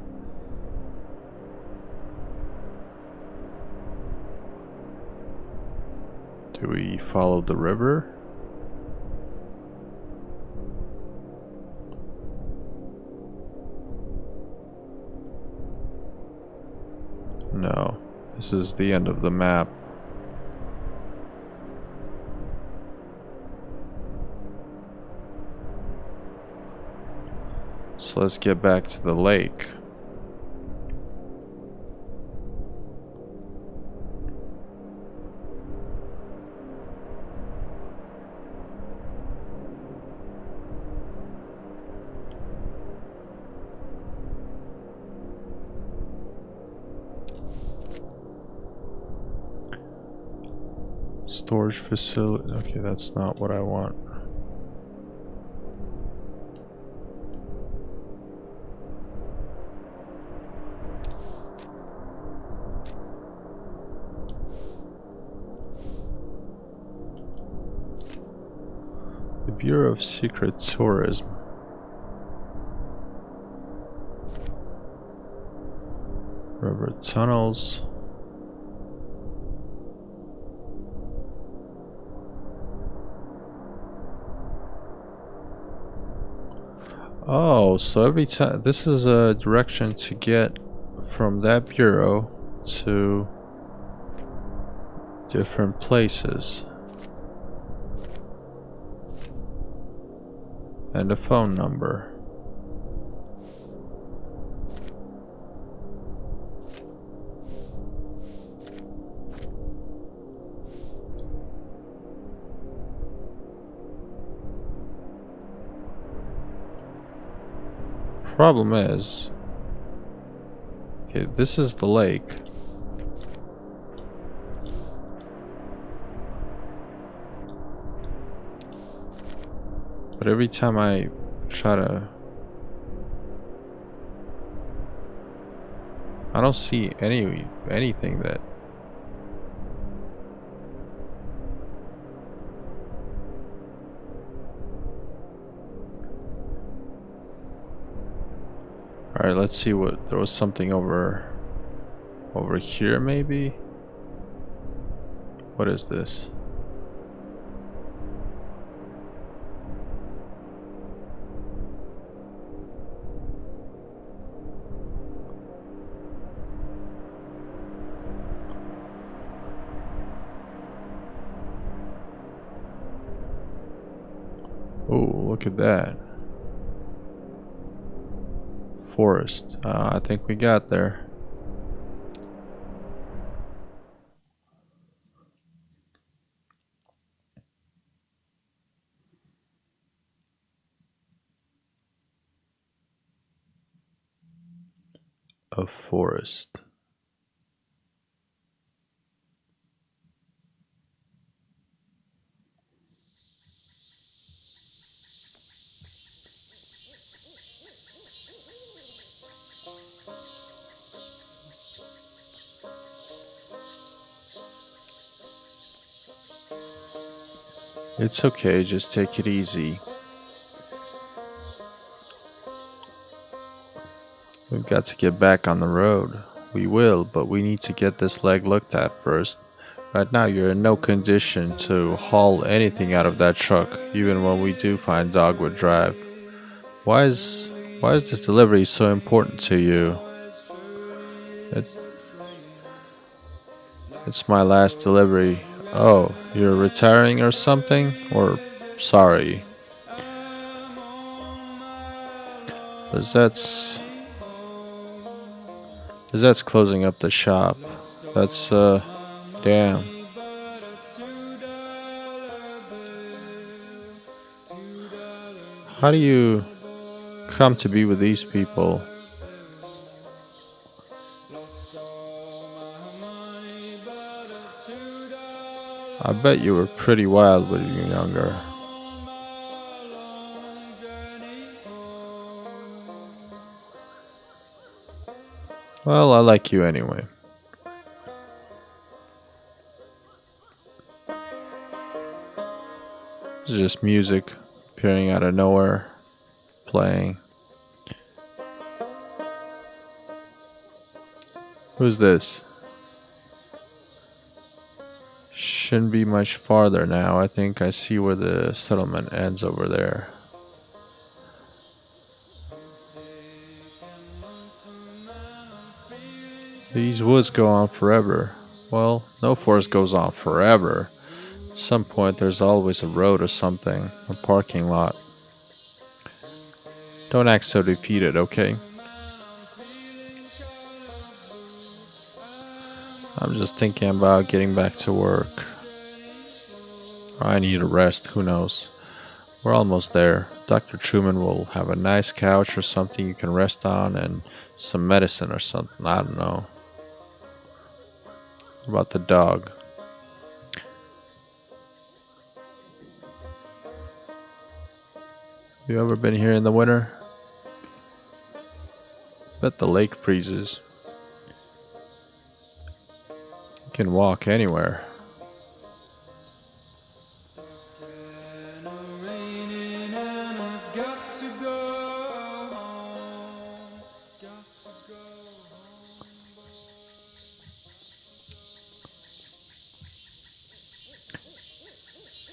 Do we follow the river? No, this is the end of the map. So let's get back to the lake. Storage facility. Okay, that's not what I want. The Bureau of Secret Tourism. River tunnels. Oh, so every time this is a direction to get from that bureau to different places. And a phone number. Problem is, okay, this is the lake. But every time I try to, I don't see anything that. All right, let's see what there was something over here maybe. What is this? Oh, look at that. Forest. I think we got there. A forest. It's okay, just take it easy. We've got to get back on the road. We will, but we need to get this leg looked at first. Right now, you're in no condition to haul anything out of that truck, even when we do find Dogwood Drive. Why is why is this delivery so important to you? It's it's my last delivery. Oh, you're retiring or something? Or sorry. Lizette's Lizette's closing up the shop. That's damn. How do you come to be with these people? I bet you were pretty wild when you were younger. Well, I like you anyway. It's just music appearing out of nowhere, playing. Who's this? Shouldn't be much farther now. I think I see where the settlement ends over there. These woods go on forever. Well, no forest goes on forever. At some point, there's always a road or something, a parking lot. Don't act so defeated, okay? I'm just thinking about getting back to work. Or I need a rest, who knows? We're almost there. Dr. Truman will have a nice couch or something you can rest on and some medicine or something. I don't know. What about the dog? You ever been here in the winter? Bet the lake freezes. You can walk anywhere.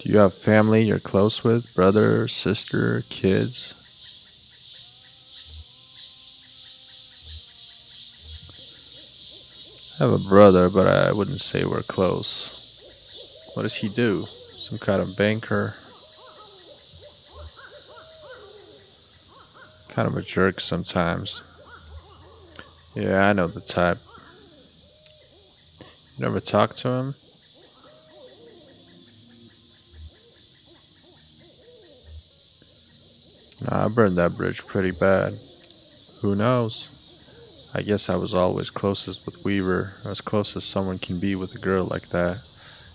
Do you have family you're close with? Brother, sister, kids? I have a brother, but I wouldn't say we're close. What does he do? Some kind of banker? Kind of a jerk sometimes. Yeah, I know the type. You never talked to him? Nah, I burned that bridge pretty bad. Who knows? I guess I was always closest with Weaver, as close as someone can be with a girl like that.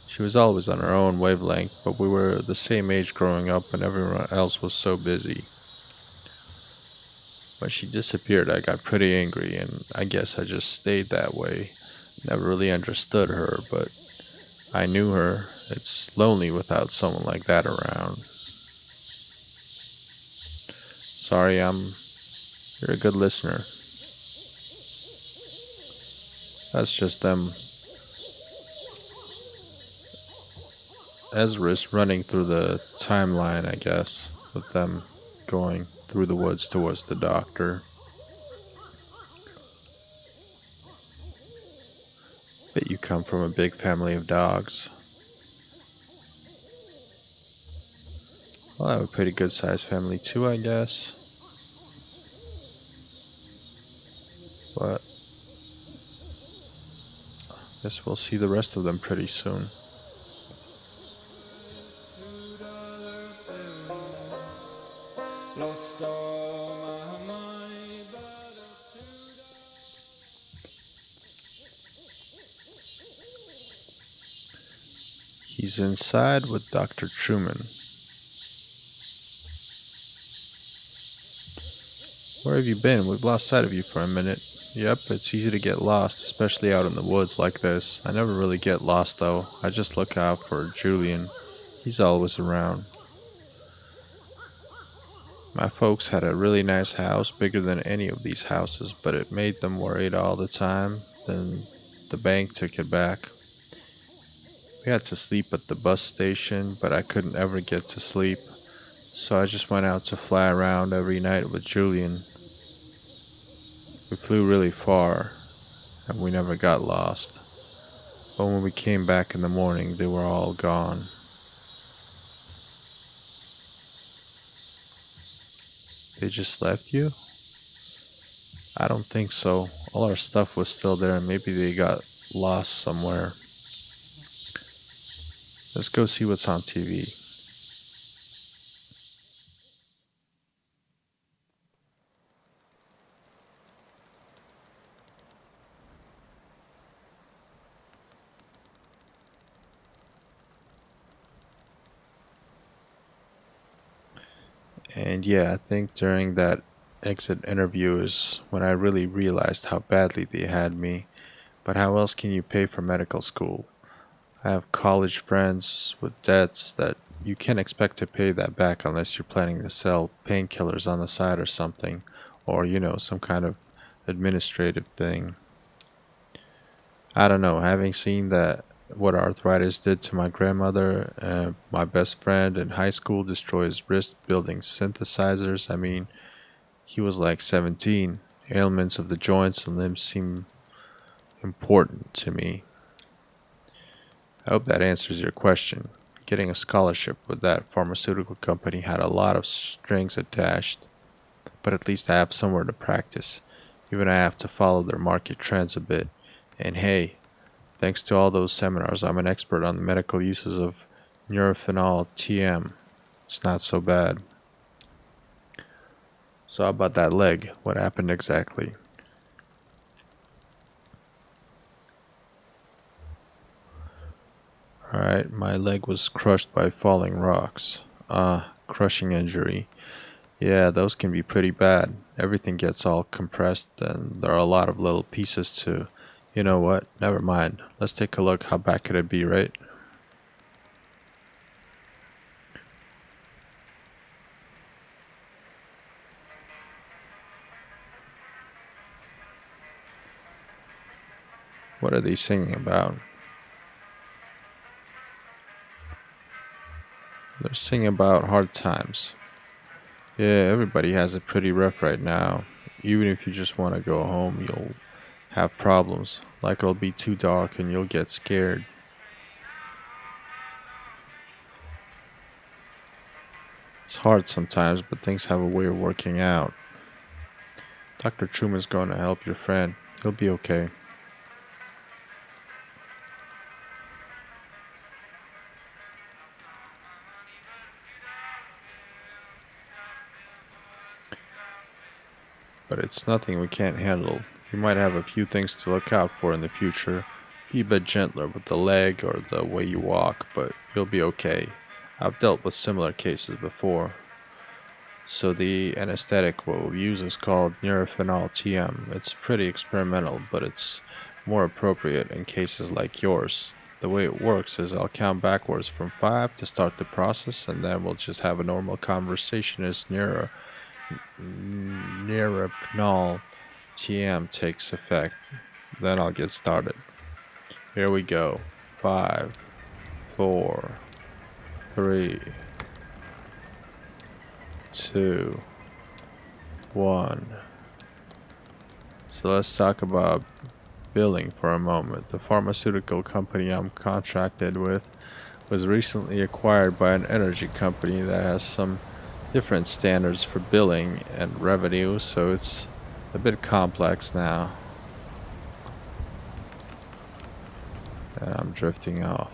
She was always on her own wavelength, but we were the same age growing up and everyone else was so busy. When she disappeared, I got pretty angry, and I guess I just stayed that way. Never really understood her, but I knew her. It's lonely without someone like that around. Sorry, you're a good listener. That's just them. Ezra's running through the timeline, I guess, with them going through the woods towards the doctor. Bet you come from a big family of dogs. Well, I have a pretty good sized family too, I guess. But I guess we'll see the rest of them pretty soon. He's inside with Dr. Truman. Where have you been? We've lost sight of you for a minute. Yep, it's easy to get lost, especially out in the woods like this. I never really get lost though. I just look out for Julian. He's always around. My folks had a really nice house, bigger than any of these houses, but it made them worried all the time. Then the bank took it back. We had to sleep at the bus station, but I couldn't ever get to sleep, so I just went out to fly around every night with Julian. We flew really far, and we never got lost. But when we came back in the morning, they were all gone. They just left you? I don't think so. All our stuff was still there, and maybe they got lost somewhere. Let's go see what's on TV. And yeah, I think during that exit interview is when I really realized how badly they had me. But how else can you pay for medical school? I have college friends with debts that you can't expect to pay that back unless you're planning to sell painkillers on the side or something, or some kind of administrative thing. I don't know, having seen that what arthritis did to my grandmother, my best friend in high school destroys wrist building synthesizers. I mean, he was like 17. Ailments of the joints and limbs seem important to me. I hope that answers your question. Getting a scholarship with that pharmaceutical company had a lot of strings attached, but at least I have somewhere to practice. Even I have to follow their market trends a bit. And hey, thanks to all those seminars, I'm an expert on the medical uses of neurophenol TM. It's not so bad. So how about that leg? What happened exactly? Alright, my leg was crushed by falling rocks. Crushing injury. Yeah, those can be pretty bad. Everything gets all compressed and there are a lot of little pieces too. You know what? Never mind. Let's take a look. How bad could it be, right? What are they singing about? They're singing about hard times. Yeah, everybody has it pretty rough right now. Even if you just want to go home, you'll have problems. Like it'll be too dark and you'll get scared. It's hard sometimes, but things have a way of working out. Dr. Truman's going to help your friend. He'll be okay. But it's nothing we can't handle. You might have a few things to look out for in the future. Be a bit gentler with the leg or the way you walk, but you'll be okay. I've dealt with similar cases before. So the anesthetic we'll use is called neurophenol TM. It's pretty experimental, but it's more appropriate in cases like yours. The way it works is I'll count backwards from 5 to start the process, and then we'll just have a normal conversation as neurophenol TM takes effect. Then I'll get started. Here we go. 5, 4, 3, 2, 1. So let's talk about billing for a moment. The pharmaceutical company I'm contracted with was recently acquired by an energy company that has some different standards for billing and revenue, so it's a bit complex now. And I'm drifting off.